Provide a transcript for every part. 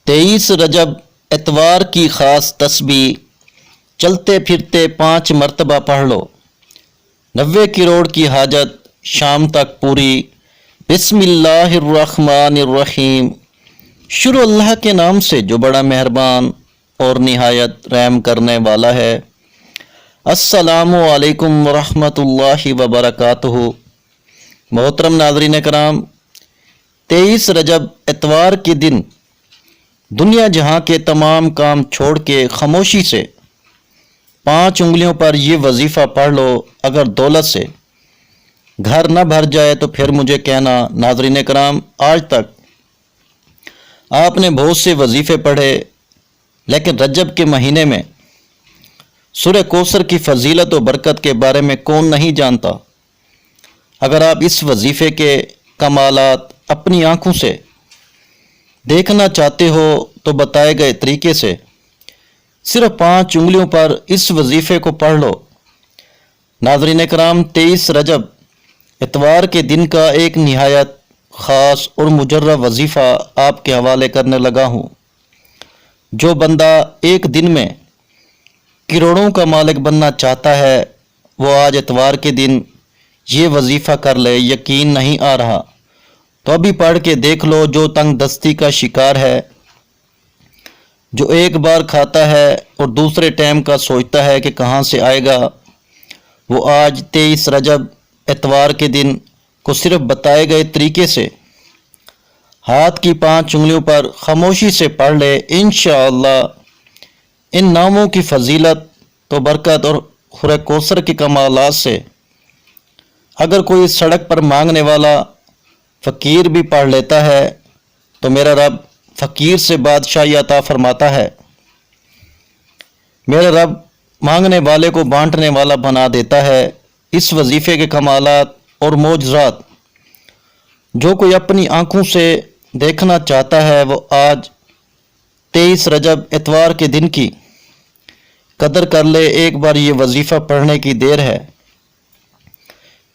23 رجب اتوار کی خاص تسبیح چلتے پھرتے 5 مرتبہ پڑھ لو۔ 90 کروڑ کی حاجت شام تک پوری۔ بسم اللہ الرحمن الرحیم۔ شروع اللہ کے نام سے جو بڑا مہربان اور نہایت رحم کرنے والا ہے۔ السلام علیکم ورحمۃ اللہ وبرکاتہ۔ محترم ناظرین کرام، 23 رجب اتوار کے دن دنیا جہاں کے تمام کام چھوڑ کے خاموشی سے 5 انگلیوں پر یہ وظیفہ پڑھ لو۔ اگر دولت سے گھر نہ بھر جائے تو پھر مجھے کہنا۔ ناظرین کرام، آج تک آپ نے بہت سے وظیفے پڑھے، لیکن رجب کے مہینے میں سورہ کوثر کی فضیلت و برکت کے بارے میں کون نہیں جانتا؟ اگر آپ اس وظیفے کے کمالات اپنی آنکھوں سے دیکھنا چاہتے ہو تو بتائے گئے طریقے سے صرف 5 انگلیوں پر اس وظیفے کو پڑھ لو۔ ناظرین کرام، 23 رجب اتوار کے دن کا ایک نہایت خاص اور مجرب وظیفہ آپ کے حوالے کرنے لگا ہوں۔ جو بندہ ایک دن میں کروڑوں کا مالک بننا چاہتا ہے، وہ آج اتوار کے دن یہ وظیفہ کر لے۔ یقین نہیں آ رہا تو ابھی پڑھ کے دیکھ لو۔ جو تنگ دستی کا شکار ہے، جو ایک بار کھاتا ہے اور دوسرے ٹائم کا سوچتا ہے کہ کہاں سے آئے گا، وہ آج 23 رجب اتوار کے دن کو صرف بتائے گئے طریقے سے ہاتھ کی 5 انگلیوں پر خاموشی سے پڑھ لے۔ انشاءاللہ ان ناموں کی فضیلت تو برکت اور سورہ کوثر کے کمالات سے اگر کوئی سڑک پر مانگنے والا فقیر بھی پڑھ لیتا ہے تو میرا رب فقیر سے بادشاہی عطا فرماتا ہے۔ میرا رب مانگنے والے کو بانٹنے والا بنا دیتا ہے۔ اس وظیفے کے کمالات اور معجزات جو کوئی اپنی آنکھوں سے دیکھنا چاہتا ہے، وہ آج 23 رجب اتوار کے دن کی قدر کر لے۔ ایک بار یہ وظیفہ پڑھنے کی دیر ہے،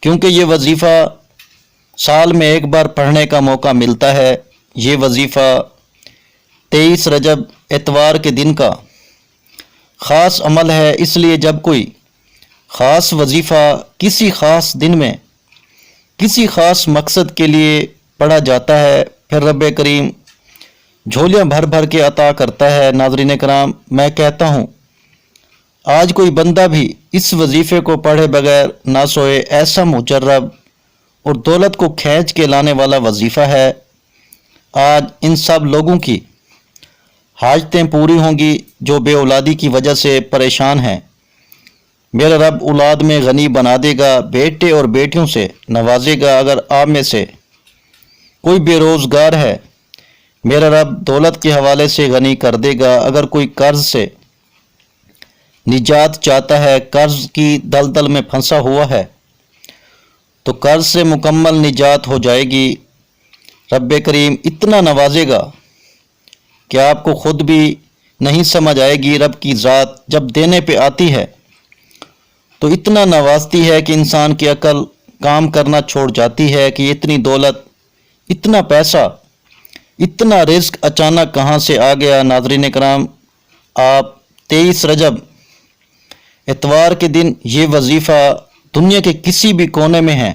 کیونکہ یہ وظیفہ سال میں ایک بار پڑھنے کا موقع ملتا ہے۔ یہ وظیفہ 23 رجب اتوار کے دن کا خاص عمل ہے، اس لیے جب کوئی خاص وظیفہ کسی خاص دن میں کسی خاص مقصد کے لیے پڑھا جاتا ہے، پھر رب کریم جھولیاں بھر بھر کے عطا کرتا ہے۔ ناظرین کرام، میں کہتا ہوں آج کوئی بندہ بھی اس وظیفے کو پڑھے بغیر نہ سوئے۔ ایسا مجرب اور دولت کو کھینچ کے لانے والا وظیفہ ہے۔ آج ان سب لوگوں کی حاجتیں پوری ہوں گی جو بے اولادی کی وجہ سے پریشان ہیں۔ میرا رب اولاد میں غنی بنا دے گا، بیٹے اور بیٹیوں سے نوازے گا۔ اگر آپ میں سے کوئی بے روزگار ہے، میرا رب دولت کے حوالے سے غنی کر دے گا۔ اگر کوئی قرض سے نجات چاہتا ہے، قرض کی دلدل میں پھنسا ہوا ہے، تو قرض سے مکمل نجات ہو جائے گی۔ رب کریم اتنا نوازے گا کہ آپ کو خود بھی نہیں سمجھ آئے گی۔ رب کی ذات جب دینے پہ آتی ہے تو اتنا نوازتی ہے کہ انسان کی عقل کام کرنا چھوڑ جاتی ہے کہ اتنی دولت، اتنا پیسہ، اتنا رزق اچانک کہاں سے آ گیا۔ ناظرین کرام، آپ 23 رجب اتوار کے دن یہ وظیفہ دنیا کے کسی بھی کونے میں ہیں،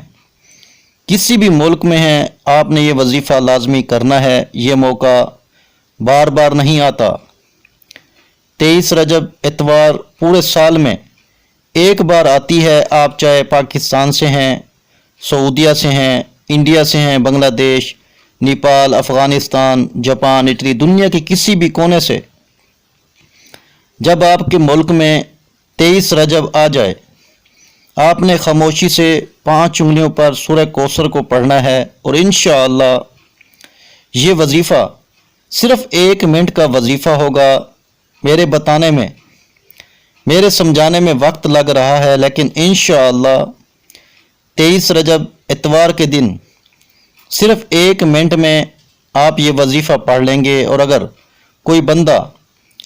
کسی بھی ملک میں ہیں، آپ نے یہ وظیفہ لازمی کرنا ہے۔ یہ موقع بار بار نہیں آتا۔ 23 رجب اتوار پورے سال میں ایک بار آتی ہے۔ آپ چاہے پاکستان سے ہیں، سعودیہ سے ہیں، انڈیا سے ہیں، بنگلہ دیش، نیپال، افغانستان، جاپان، اٹلی، دنیا کے کسی بھی کونے سے، جب آپ کے ملک میں 23 رجب آ جائے، آپ نے خاموشی سے 5 انگلیوں پر سورہ کوثر کو پڑھنا ہے، اور انشاءاللہ یہ وظیفہ صرف 1 منٹ کا وظیفہ ہوگا۔ میرے بتانے میں، میرے سمجھانے میں وقت لگ رہا ہے، لیکن انشاءاللہ 23 رجب اتوار کے دن صرف 1 منٹ میں آپ یہ وظیفہ پڑھ لیں گے۔ اور اگر کوئی بندہ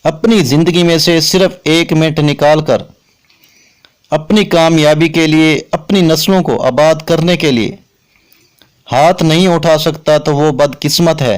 اپنی زندگی میں سے صرف 1 منٹ نکال کر اپنی کامیابی کے لیے، اپنی نسلوں کو آباد کرنے کے لیے ہاتھ نہیں اٹھا سکتا تو وہ بدقسمت ہے۔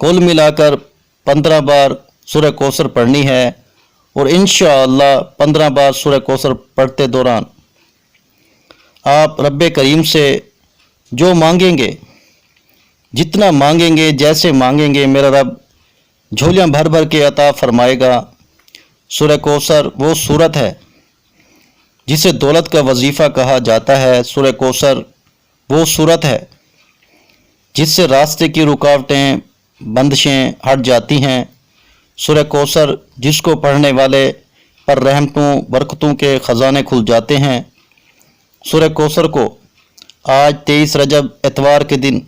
کل ملا کر 15 بار سورہ کوثر پڑھنی ہے، اور انشاءاللہ 15 بار سورہ کوثر پڑھتے دوران آپ رب کریم سے جو مانگیں گے، جتنا مانگیں گے، جیسے مانگیں گے، میرا رب جھولیاں بھر بھر کے عطا فرمائے گا۔ سورہ کوثر وہ سورت ہے جسے دولت کا وظیفہ کہا جاتا ہے۔ سورہ کوثر وہ سورت ہے جس سے راستے کی رکاوٹیں، بندشیں ہٹ جاتی ہیں۔ سورہ کوثر جس کو پڑھنے والے پر رحمتوں، برکتوں کے خزانے کھل جاتے ہیں۔ سورہ کوثر کو آج 23 رجب اتوار کے دن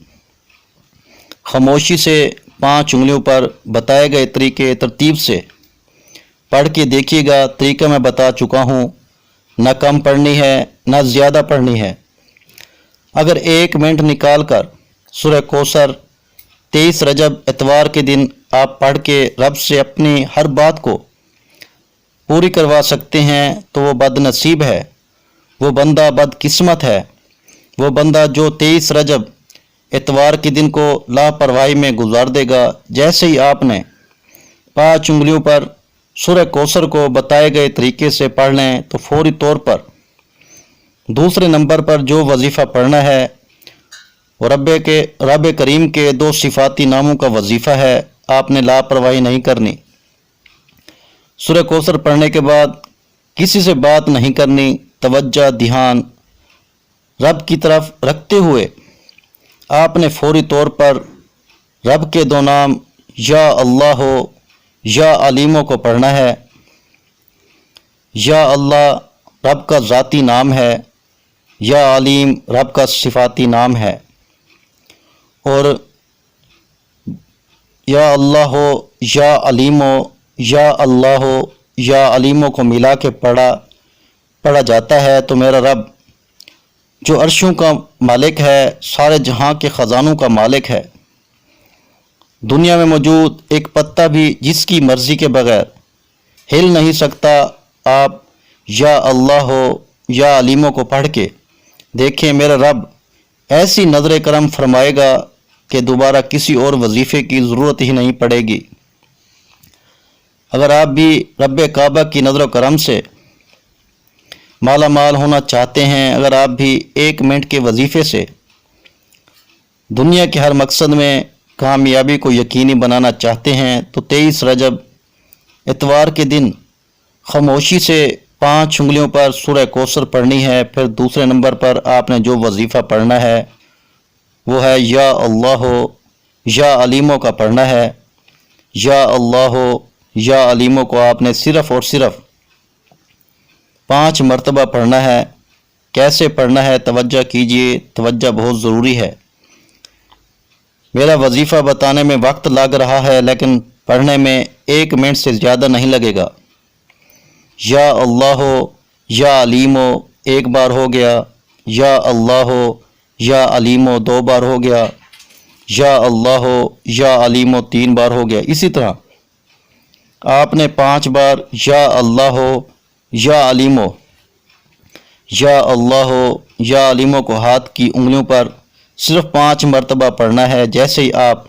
خاموشی سے 5 انگلیوں پر بتائے گئے طریقے ترتیب سے پڑھ کے دیکھیے گا۔ طریقہ میں بتا چکا ہوں، نہ کم پڑھنی ہے نہ زیادہ پڑھنی ہے۔ اگر 1 منٹ نکال کر سورہ کوثر 23 رجب اتوار کے دن آپ پڑھ کے رب سے اپنی ہر بات کو پوری کروا سکتے ہیں تو وہ بد نصیب ہے، وہ بندہ بد قسمت ہے، وہ بندہ جو 23 رجب اتوار کے دن کو لاپرواہی میں گزار دے گا۔ جیسے ہی آپ نے 5 انگلیوں پر سورہ کوثر کو بتائے گئے طریقے سے پڑھ لیں تو فوری طور پر دوسرے نمبر پر جو وظیفہ پڑھنا ہے وہ رب کریم کے 2 صفاتی ناموں کا وظیفہ ہے۔ آپ نے لاپرواہی نہیں کرنی۔ سورہ کوثر پڑھنے کے بعد کسی سے بات نہیں کرنی، توجہ دھیان رب کی طرف رکھتے ہوئے آپ نے فوری طور پر رب کے 2 نام یا اللہ یا علیموں کو پڑھنا ہے۔ یا اللہ رب کا ذاتی نام ہے، یا علیم رب کا صفاتی نام ہے، اور یا اللہ یا علیمو یا اللہ یا علیموں کو ملا کے پڑھا جاتا ہے تو میرا رب جو عرشوں کا مالک ہے، سارے جہاں کے خزانوں کا مالک ہے، دنیا میں موجود ایک پتا بھی جس کی مرضی کے بغیر ہل نہیں سکتا۔ آپ یا اللہ یا علیموں کو پڑھ کے دیکھیں، میرا رب ایسی نظر کرم فرمائے گا کہ دوبارہ کسی اور وظیفے کی ضرورت ہی نہیں پڑے گی۔ اگر آپ بھی رب کعبہ کی نظر و کرم سے مالا مال ہونا چاہتے ہیں، اگر آپ بھی 1 منٹ کے وظیفے سے دنیا کے ہر مقصد میں کامیابی کو یقینی بنانا چاہتے ہیں تو 23 رجب اتوار کے دن خاموشی سے 5 انگلیوں پر سورہ کوثر پڑھنی ہے۔ پھر دوسرے نمبر پر آپ نے جو وظیفہ پڑھنا ہے وہ ہے یا اللہ یا علیموں کا پڑھنا ہے۔ یا اللہ یا علیموں کو آپ نے صرف اور صرف 5 مرتبہ پڑھنا ہے۔ کیسے پڑھنا ہے توجہ کیجئے، توجہ بہت ضروری ہے۔ میرا وظیفہ بتانے میں وقت لگ رہا ہے لیکن پڑھنے میں 1 منٹ سے زیادہ نہیں لگے گا۔ یا اللہ یا علیمو 1 بار ہو گیا، یا اللہ یا علیمو 2 بار ہو گیا، یا اللہ یا علیمو 3 بار ہو گیا۔ اسی طرح آپ نے 5 بار یا اللہ یا علیمو یا اللہ یا علیموں کو ہاتھ کی انگلیوں پر صرف 5 مرتبہ پڑھنا ہے۔ جیسے ہی آپ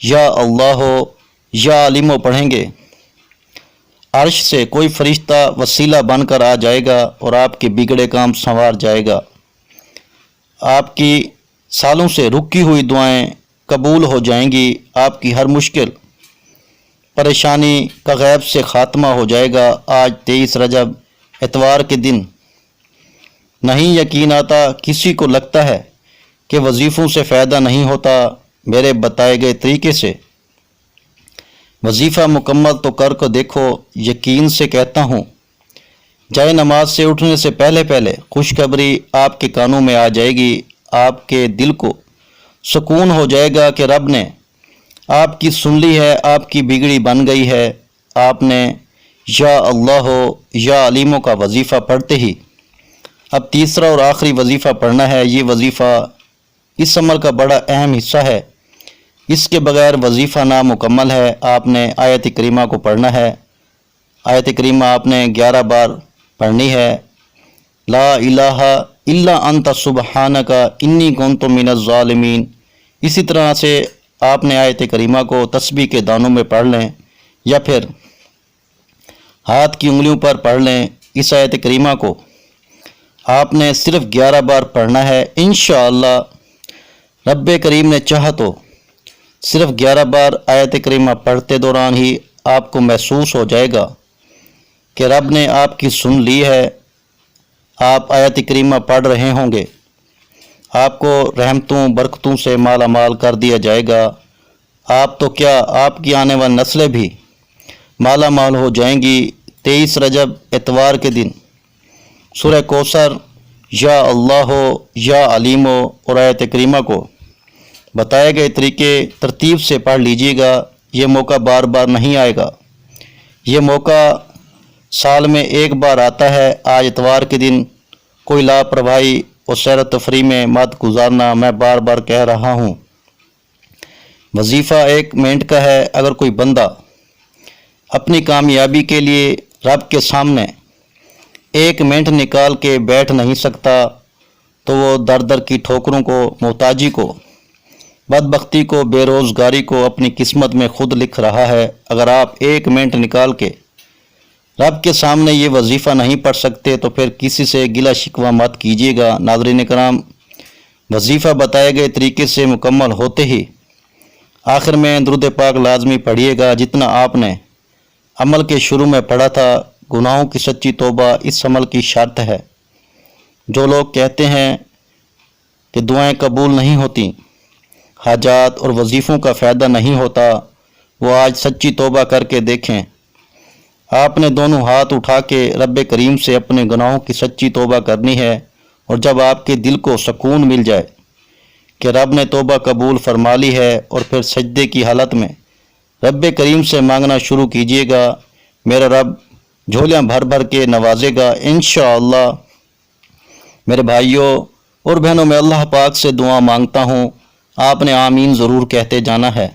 یا اللہ یا علیموں پڑھیں گے، عرش سے کوئی فرشتہ وسیلہ بن کر آ جائے گا اور آپ کے بگڑے کام سنوار جائے گا۔ آپ کی سالوں سے رکی ہوئی دعائیں قبول ہو جائیں گی، آپ کی ہر مشکل پریشانی کا غیب سے خاتمہ ہو جائے گا۔ آج 23 رجب اتوار کے دن نہیں یقین آتا، کسی کو لگتا ہے کہ وظیفوں سے فائدہ نہیں ہوتا، میرے بتائے گئے طریقے سے وظیفہ مکمل تو کر کے دیکھو۔ یقین سے کہتا ہوں، جائے نماز سے اٹھنے سے پہلے خوشخبری آپ کے کانوں میں آ جائے گی، آپ کے دل کو سکون ہو جائے گا کہ رب نے آپ کی سن لی ہے، آپ کی بگڑی بن گئی ہے۔ آپ نے یا اللہ یا علیموں کا وظیفہ پڑھتے ہی اب تیسرا اور آخری وظیفہ پڑھنا ہے۔ یہ وظیفہ اس عمل کا بڑا اہم حصہ ہے، اس کے بغیر وظیفہ نامکمل ہے۔ آپ نے آیت کریمہ کو پڑھنا ہے۔ آیت کریمہ آپ نے 11 بار پڑھنی ہے۔ لا الہ الا انت سبحانک انی کنت من الظالمین۔ اسی طرح سے آپ نے آیت کریمہ کو تسبیح کے دانوں میں پڑھ لیں یا پھر ہاتھ کی انگلیوں پر پڑھ لیں۔ اس آیت کریمہ کو آپ نے صرف 11 بار پڑھنا ہے۔ انشاءاللہ رب کریم نے چاہا تو صرف 11 بار آیت کریمہ پڑھتے دوران ہی آپ کو محسوس ہو جائے گا کہ رب نے آپ کی سن لی ہے، آپ آیت کریمہ پڑھ رہے ہوں گے، آپ کو رحمتوں برکتوں سے مالا مال کر دیا جائے گا۔ آپ تو کیا، آپ کی آنے والی نسلیں بھی مالا مال ہو جائیں گی۔ 23 رجب اتوار کے دن سورہ کوثر یا اللہ یا علیم اور آیت کریمہ کو بتائے گئے طریقے ترتیب سے پڑھ لیجیے گا۔ یہ موقع بار بار نہیں آئے گا، یہ موقع سال میں ایک بار آتا ہے۔ آج اتوار کے دن کوئی لاپرواہی اور سیر و تفریح میں مت گزارنا، میں بار بار کہہ رہا ہوں۔ وظیفہ 1 منٹ کا ہے۔ اگر کوئی بندہ اپنی کامیابی کے لیے رب کے سامنے 1 منٹ نکال کے بیٹھ نہیں سکتا تو وہ در در کی ٹھوکروں کو، محتاجی کو، بدبختی کو، بے روزگاری کو اپنی قسمت میں خود لکھ رہا ہے۔ اگر آپ 1 منٹ نکال کے رب کے سامنے یہ وظیفہ نہیں پڑھ سکتے تو پھر کسی سے گلہ شکوہ مت کیجیے گا۔ ناظرین کرام، وظیفہ بتائے گئے طریقے سے مکمل ہوتے ہی آخر میں درود پاک لازمی پڑھیے گا، جتنا آپ نے عمل کے شروع میں پڑھا تھا۔ گناہوں کی سچی توبہ اس عمل کی شرط ہے۔ جو لوگ کہتے ہیں کہ دعائیں قبول نہیں ہوتی، حاجات اور وظیفوں کا فائدہ نہیں ہوتا، وہ آج سچی توبہ کر کے دیکھیں۔ آپ نے دونوں ہاتھ اٹھا کے رب کریم سے اپنے گناہوں کی سچی توبہ کرنی ہے، اور جب آپ کے دل کو سکون مل جائے کہ رب نے توبہ قبول فرما لی ہے، اور پھر سجدے کی حالت میں رب کریم سے مانگنا شروع کیجیے گا، میرا رب جھولیاں بھر بھر کے نوازے گا انشاءاللہ۔ میرے بھائیوں اور بہنوں، میں اللہ پاک سے دعا مانگتا ہوں، آپ نے آمین ضرور کہتے جانا ہے۔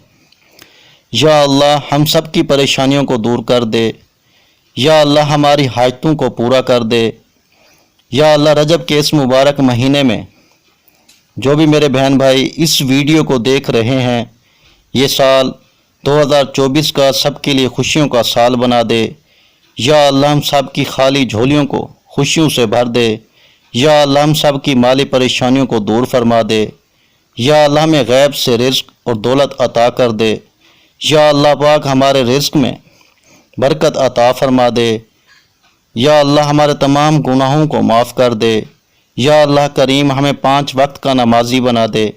یا اللہ ہم سب کی پریشانیوں کو دور کر دے، یا اللہ ہماری حاجتوں کو پورا کر دے، یا اللہ رجب کے اس مبارک مہینے میں جو بھی میرے بہن بھائی اس ویڈیو کو دیکھ رہے ہیں، یہ سال 2024 کا سب کے لیے خوشیوں کا سال بنا دے۔ یا اللہ ہم سب کی خالی جھولیوں کو خوشیوں سے بھر دے۔ یا اللہ ہم سب کی مالی پریشانیوں کو دور فرما دے۔ یا اللہ ہمیں غیب سے رزق اور دولت عطا کر دے۔ یا اللہ پاک ہمارے رزق میں برکت عطا فرما دے۔ یا اللہ ہمارے تمام گناہوں کو معاف کر دے۔ یا اللہ کریم ہمیں 5 وقت کا نمازی بنا دے۔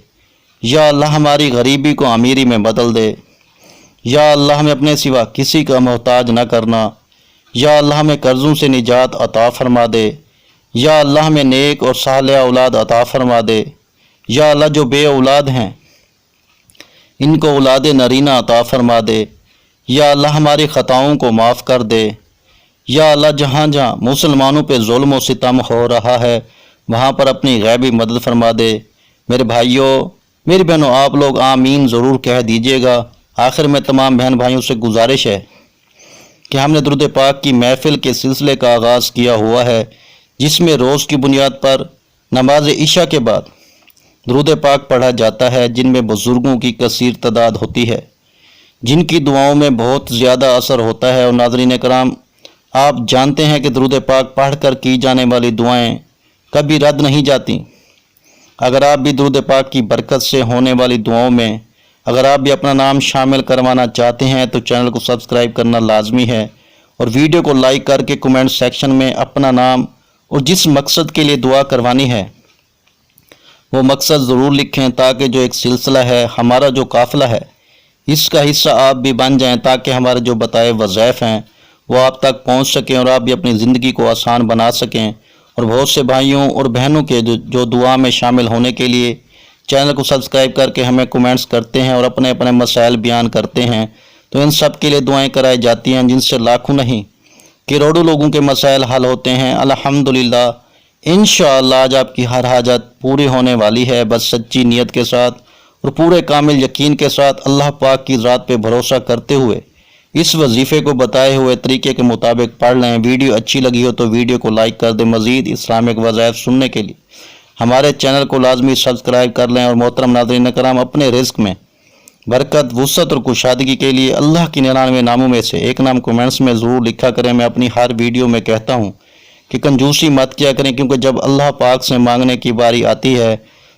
یا اللہ ہماری غریبی کو امیری میں بدل دے۔ یا اللہ ہمیں اپنے سوا کسی کا محتاج نہ کرنا۔ یا اللہ ہمیں قرضوں سے نجات عطا فرما دے۔ یا اللہ ہمیں نیک اور صالح اولاد عطا فرما دے۔ یا اللہ جو بے اولاد ہیں ان کو اولاد نرینہ عطا فرما دے۔ یا اللہ ہماری خطاؤں کو معاف کر دے۔ یا اللہ جہاں جہاں مسلمانوں پہ ظلم و ستم ہو رہا ہے وہاں پر اپنی غیبی مدد فرما دے۔ میرے بھائیوں میری بہنوں، آپ لوگ آمین ضرور کہہ دیجیے گا۔ آخر میں تمام بہن بھائیوں سے گزارش ہے کہ ہم نے درود پاک کی محفل کے سلسلے کا آغاز کیا ہوا ہے، جس میں روز کی بنیاد پر نماز عشاء کے بعد درود پاک پڑھا جاتا ہے، جن میں بزرگوں کی کثیر تعداد ہوتی ہے، جن کی دعاؤں میں بہت زیادہ اثر ہوتا ہے۔ اور ناظرین کرام، آپ جانتے ہیں کہ درود پاک پڑھ کر کی جانے والی دعائیں کبھی رد نہیں جاتی۔ اگر آپ بھی درود پاک کی برکت سے ہونے والی دعاؤں میں اگر آپ بھی اپنا نام شامل کروانا چاہتے ہیں تو چینل کو سبسکرائب کرنا لازمی ہے، اور ویڈیو کو لائک کر کے کمنٹ سیکشن میں اپنا نام اور جس مقصد کے لیے دعا کروانی ہے وہ مقصد ضرور لکھیں، تاکہ جو ایک سلسلہ ہے، ہمارا جو قافلہ ہے، اس کا حصہ آپ بھی بن جائیں، تاکہ ہمارے جو بتائے وظائف ہیں وہ آپ تک پہنچ سکیں اور آپ بھی اپنی زندگی کو آسان بنا سکیں۔ اور بہت سے بھائیوں اور بہنوں کے جو دعا میں شامل ہونے کے لیے چینل کو سبسکرائب کر کے ہمیں کمنٹس کرتے ہیں اور اپنے اپنے مسائل بیان کرتے ہیں، تو ان سب کے لیے دعائیں کرائی جاتی ہیں، جن سے لاکھوں نہیں کروڑوں لوگوں کے مسائل حل ہوتے ہیں۔ الحمدللہ انشاءاللہ آج آپ کی ہر حاجت پوری ہونے والی ہے، بس سچی نیت کے ساتھ اور پورے کامل یقین کے ساتھ اللہ پاک کی ذات پہ بھروسہ کرتے ہوئے اس وظیفے کو بتائے ہوئے طریقے کے مطابق پڑھ لیں۔ ویڈیو اچھی لگی ہو تو ویڈیو کو لائک کر دیں۔ مزید اسلامک وظائف سننے کے لیے ہمارے چینل کو لازمی سبسکرائب کر لیں۔ اور محترم ناظرین کرام، اپنے رزق میں برکت، وسعت اور کشادگی کے لیے اللہ کی 99 ناموں میں سے ایک نام کمنٹس میں ضرور لکھا کریں۔ میں اپنی ہر ویڈیو میں کہتا ہوں کہ کنجوسی مت کیا کریں، کیونکہ جب اللہ پاک سے مانگنے کی باری آتی ہے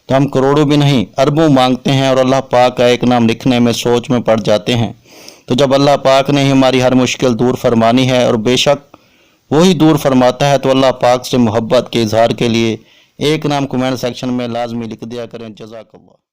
تو ہم کروڑوں بھی نہیں اربوں مانگتے ہیں اور اللہ پاک کا ایک نام لکھنے میں سوچ میں پڑ جاتے ہیں۔ تو جب اللہ پاک نے ہماری ہر مشکل دور فرمانی ہے، اور بے شک وہی دور فرماتا ہے، تو اللہ پاک سے محبت کے اظہار کے لیے ایک نام کمنٹ سیکشن میں لازمی لکھ دیا کریں۔ جزاک اللہ۔